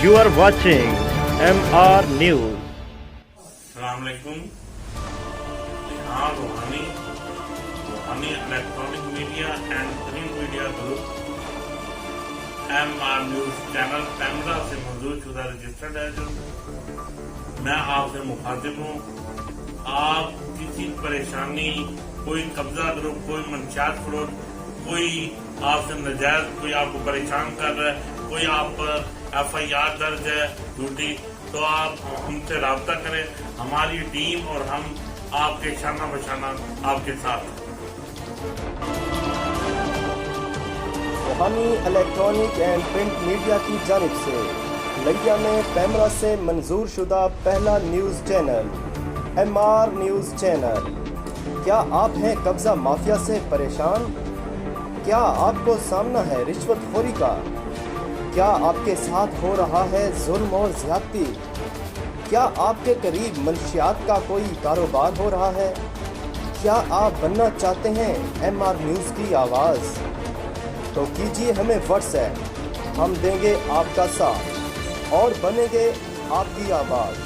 You are watching MR News. अस्सलामुअलैकुम। हाँ, रूहानी electronic media and print media group MR news channel PEMRA से मंजूर शुदा रजिस्टर्ड है। जो मैं आपसे मुखातिब हूँ, आप किसी परेशानी, कोई कब्जा ग्रुप, कोई मंशियात फरोख्त, कोई आपसे नजायज कोई आपको परेशान कर रहा है, कोई आप पर FIR दर्ज है झूठी, तो आप हमसे राब्ता करें। हमारी टीम और हम आपके शाना बशाना आपके साथ। रूहानी इलेक्ट्रॉनिक एंड प्रिंट मीडिया की जानिब से लिया में पैमरा से मंजूर शुदा पहला news channel MR news channel. क्या आप हैं कब्जा माफिया से परेशान? क्या आपको सामना है रिश्वतखोरी का? क्या आपके साथ हो रहा है जुल्म और ज्यादती? क्या आपके करीब मंशियात का कोई कारोबार हो रहा है? क्या आप बनना चाहते हैं MR न्यूज़ की आवाज़? तो कीजिए हमें व्हाट्सएप, हम देंगे आपका साथ और बनेंगे आपकी आवाज़।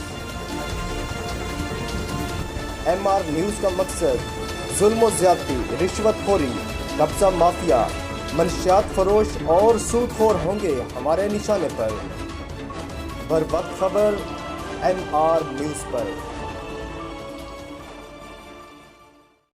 MR न्यूज़ का मकसद जुल्म और ज्यादती, रिश्वतखोरी, कब्जा माफिया, मंशियात फरोश और सूदखोर होंगे हमारे निशाने पर। बर वक्त खबर MR न्यूज़ पर।